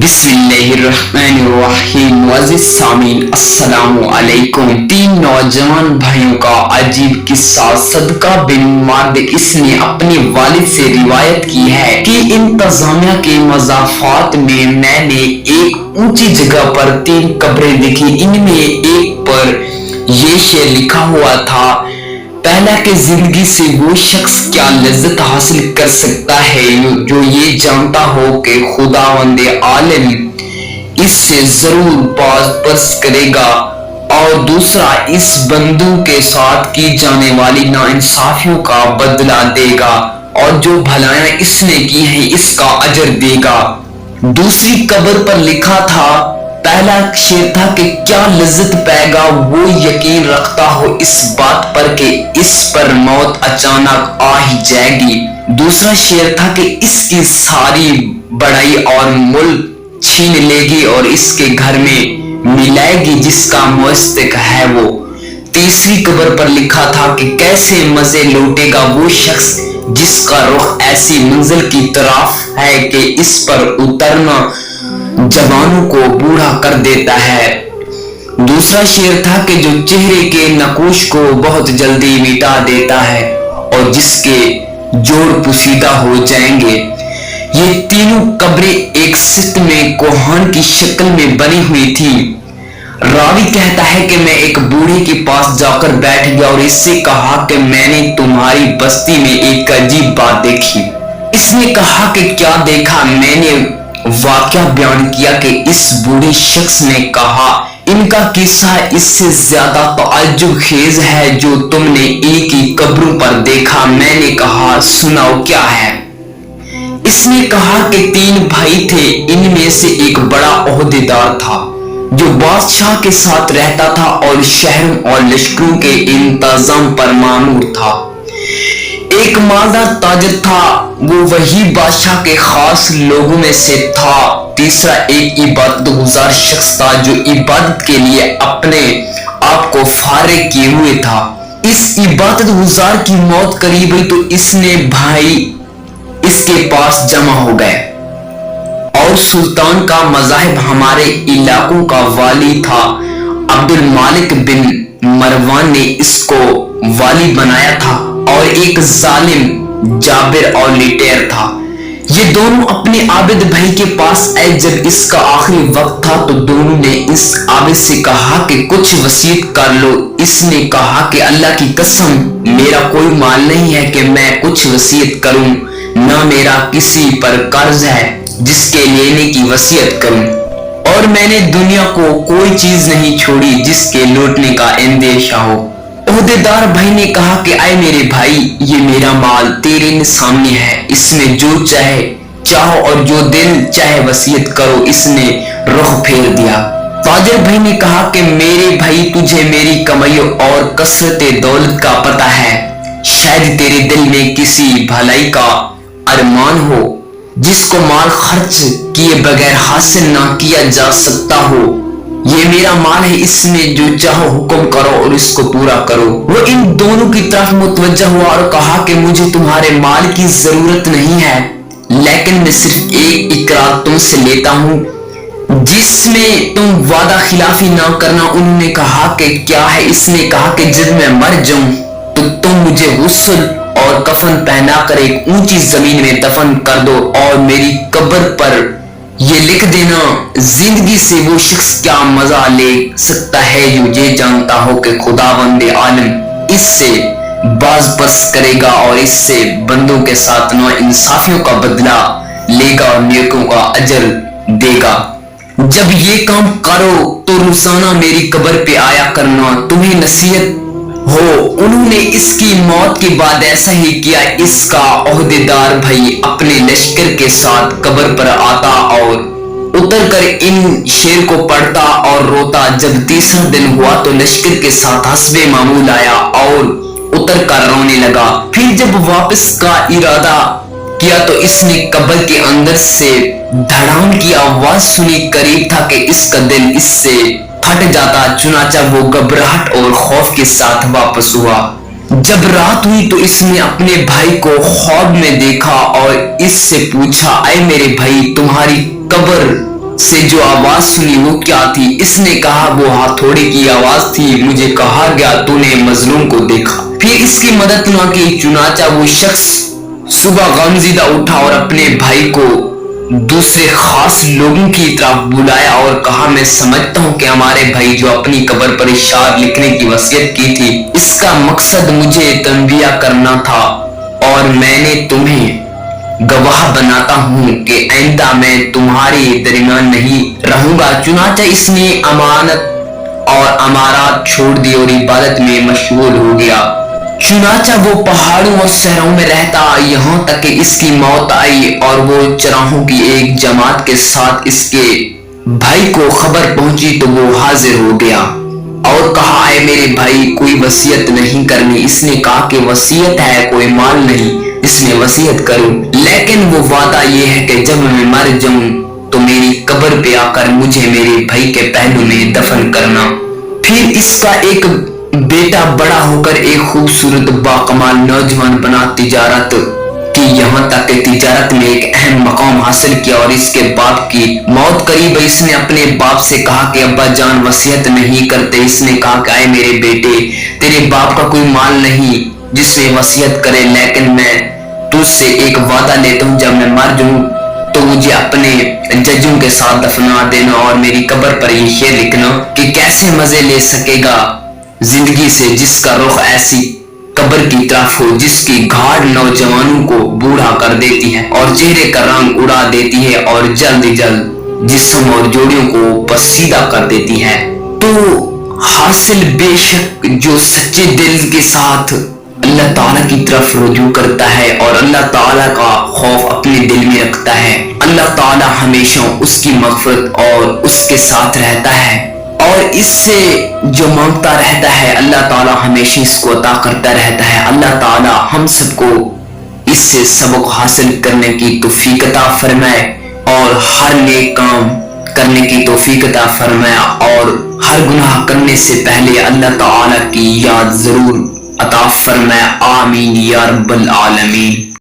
بسم اللہ الرحمن الرحیم۔ معزز سامعین السلام علیکم۔ تین نوجوان بھائیوں کا عجیب قصہ۔ صدقہ بن مرد اس نے اپنے والد سے روایت کی ہے کہ انتظامیہ کے مضافات میں میں نے ایک اونچی جگہ پر تین قبریں دیکھی۔ ان میں ایک پر یہ شعر لکھا ہوا تھا، پہلا کہ زندگی سے وہ شخص کیا لذت حاصل کر سکتا ہے جو یہ جانتا ہو کہ خداوند عالم اس سے ضرور باز پرس کرے گا، اور دوسرا اس بندوں کے ساتھ کی جانے والی ناانصافیوں کا بدلہ دے گا، اور جو بھلائیاں اس نے کی ہیں اس کا اجر دے گا۔ دوسری قبر پر لکھا تھا، پہلا شعر تھا کہ کیا لذت پائے گا وہ یقین رکھتا ہو اس بات پر کہ اس پر موت اچانک آ ہی جائے گی۔ دوسرا شعر تھا کہ اس کی ساری بڑائی اور ملک چھین لے گی اور اس کے گھر میں ملائے گی جس کا مستحق ہے وہ۔ تیسری قبر پر لکھا تھا کہ کیسے مزے لوٹے گا وہ شخص جس کا رخ ایسی منزل کی طرف ہے کہ اس پر اترنا جوانوں کو بوڑھا کر دیتا ہے۔ دوسرا شعر تھا کہ جو چہرے کے نقوش کو بہت جلدی مٹا دیتا ہے اور جس کے جوڑ پوشیدہ ہو جائیں گے۔ یہ تینوں قبریں ایک سطح میں کوہان کی شکل میں بنی ہوئی تھی۔ راوی کہتا ہے کہ میں ایک بوڑھے کے پاس جا کر بیٹھ گیا اور اس سے کہا کہ میں نے تمہاری بستی میں ایک عجیب بات دیکھی۔ اس نے کہا کہ کیا دیکھا؟ میں نے واقعہ بیان کیا کہ اس بوڑھے شخص نے کہا، ان کا قصہ اس سے زیادہ تعجب خیز ہے جو تم نے ان کی قبروں پر دیکھا۔ میں نے کہا، سناؤ کیا ہے؟ اس نے کہا کہ تین بھائی تھے، ان میں سے ایک بڑا عہدیدار تھا جو بادشاہ کے ساتھ رہتا تھا اور شہروں اور لشکروں کے انتظام پر مامور تھا۔ ایک مالدار تاجر تھا، وہ وہی بادشاہ کے خاص لوگوں میں سے تھا۔ تیسرا ایک عبادت گزار شخص تھا جو عبادت کے لیے اپنے آپ کو فارغ کیے ہوئے تھا۔ اس عبادت گزار کی موت قریب ہوئی تو اس نے بھائی اس کے پاس جمع ہو گئے، اور سلطان کا مذہب ہمارے علاقوں کا والی تھا عبد المالک بن مروان نے اس کو والی بنایا تھا، اور ایک ظالم جابر اور لٹیر تھا۔ یہ دونوں اپنے عابد بھائی کے پاس آئے۔ جب اس کا آخری وقت تھا تو دونوں نے اس عابد سے کہا کہ کچھ وصیت کر لو۔ اس نے کہا کہ اللہ کی قسم، میرا کوئی مال نہیں ہے کہ میں کچھ وصیت کروں، نہ میرا کسی پر قرض ہے جس کے لینے کی وصیت کروں، اور میں نے دنیا کو کوئی چیز نہیں چھوڑی جس کے لوٹنے کا اندیشہ ہو۔ عہدیدار بھائی نے کہا کہ اے میرے بھائی، یہ میرا مال تیرے سامنے ہے، اس میں جو چاہو اور جو دل چاہے وصیت کرو۔ اس نے رخ پھیر دیا۔ تاجر بھائی نے کہا کہ میرے بھائی، تجھے میری کمائی اور کثرت دولت کا پتہ ہے، شاید تیرے دل میں کسی بھلائی کا ارمان ہو جس کو مال خرچ کیے بغیر حاصل نہ کیا جا سکتا ہو۔ یہ میرا مال ہے، اس میں جو چاہو حکم کرو اور اس کو پورا کرو۔ وہ ان دونوں کی طرف متوجہ ہوا اور کہا کہ مجھے تمہارے مال کی ضرورت نہیں ہے، لیکن میں صرف ایک اقرار تم سے لیتا ہوں جس میں تم وعدہ خلافی نہ کرنا۔ انہوں نے کہا کہ کیا ہے؟ اس نے کہا کہ جب میں مر جاؤں تو تم مجھے غسل اور کفن پہنا کر ایک اونچی زمین میں دفن کر دو، اور میری قبر پر یہ لکھ دینا، زندگی سے وہ شخص کیا مزہ لے سکتا ہے جو یہ جانتا ہو کہ خداوند عالم اس سے باز پرس کرے گا اور اس سے بندوں کے ساتھ ناانصافیوں کا بدلہ لے گا اور نیکوں کا اجر دے گا۔ جب یہ کام کرو تو روزانہ میری قبر پہ آیا کرنا، تمہیں نصیحت ہو۔ انہوں نے اس کی موت کے بعد ایسا ہی کیا۔ اس کا عہدیدار بھائی اپنے لشکر کے ساتھ قبر پر آتا اور اتر کر ان شعر کو پڑھتا اور روتا۔ جب تیسرا دن ہوا تو لشکر کے ساتھ حسب معمول آیا اور اتر کر رونے لگا۔ پھر جب واپس کا ارادہ کیا تو اس نے قبر کے اندر سے دھڑام کی آواز سنی۔ قریب تھا کہ اس کا دل اس سے پھٹ جاتا، چنانچہ وہ گھبراہٹ اور خوف کے ساتھ واپس ہوا۔ جب رات ہوئی تو اس نے اپنے بھائی کو خواب میں دیکھا اور اس سے پوچھا، اے میرے بھائی، تمہاری قبر سے جو آواز سنی وہ کیا تھی؟ اس نے کہا وہ ہتھوڑے کی آواز تھی، مجھے کہا گیا تو نے مظلوم کو دیکھا، پھر اس کی مدد نہ کی۔ چنانچہ وہ شخص صبح غمزدہ اٹھا اور اپنے بھائی کو دوسرے خاص لوگوں کی طرف بلایا اور کہا میں سمجھتا ہوں کہ ہمارے بھائی جو اپنی قبر پر اشعار لکھنے کی وصیت کی تھی اس کا مقصد مجھے تنبیہ کرنا تھا، اور میں نے تمہیں گواہ بناتا ہوں کہ آئندہ میں تمہارے درمیان نہیں رہوں گا۔ چنانچہ اس نے امانت اور امارات چھوڑ دی اور عبادت میں مشغول ہو گیا۔ چنانچہ وہ پہاڑوں اور صحراؤں میں رہتا یہاں تک کہ اس کی موت آئی، اور وہ چراہوں کی ایک جماعت کے ساتھ اس کے بھائی کو خبر پہنچی تو وہ حاضر ہو گیا اور کہا اے میرے بھائی کوئی وصیت نہیں کرنی؟ اس نے کہا کہ وصیت ہے، کوئی مال نہیں۔ اس نے وصیت کرو، لیکن وہ وعدہ یہ ہے کہ جب میں مر جاؤں تو میری قبر پہ آ کر مجھے میرے بھائی کے پہلو میں دفن کرنا۔ پھر اس کا ایک بیٹا بڑا ہو کر ایک خوبصورت باکمال نوجوان بنا، تجارت کی، یہاں تک کہ تجارت میں ایک اہم مقام حاصل کیا، اور اس کے باپ کی موت قریب ہے۔ اس نے اپنے باپ سے کہا کہ ابا جان وصیت نہیں کرتے۔ اس نے کہا کہ اے میرے بیٹے تیرے باپ کا کوئی مال نہیں جس میں وصیت کرے، لیکن میں تجھ سے ایک وعدہ لیتا ہوں، جب میں مر جاؤں تو مجھے اپنے ججوں کے ساتھ دفنا دینا اور میری قبر پر یہ شعر لکھنا کہ کیسے مزے لے سکے گا زندگی سے جس کا رخ ایسی قبر کی طرف ہو جس کی گھاڑ نوجوانوں کو بوڑھا کر دیتی ہے اور چہرے کا رنگ اڑا دیتی ہے اور جلد جلد جسم اور جوڑیوں کو پسیدہ کر دیتی ہے۔ تو حاصل بے شک جو سچے دل کے ساتھ اللہ تعالیٰ کی طرف رجوع کرتا ہے اور اللہ تعالیٰ کا خوف اپنے دل میں رکھتا ہے، اللہ تعالیٰ ہمیشہ اس کی مغفرت اور اس کے ساتھ رہتا ہے، اور اس سے جو مانگتا رہتا ہے اللہ تعالیٰ ہمیشہ اس کو عطا کرتا رہتا ہے۔ اللہ تعالیٰ ہم سب کو اس سے سبق حاصل کرنے کی توفیق عطا فرمائے اور ہر نیک کام کرنے کی توفیق عطا فرمائے، اور ہر گناہ کرنے سے پہلے اللہ تعالیٰ کی یاد ضرور عطا فرمائے۔ آمین یا رب العالمین۔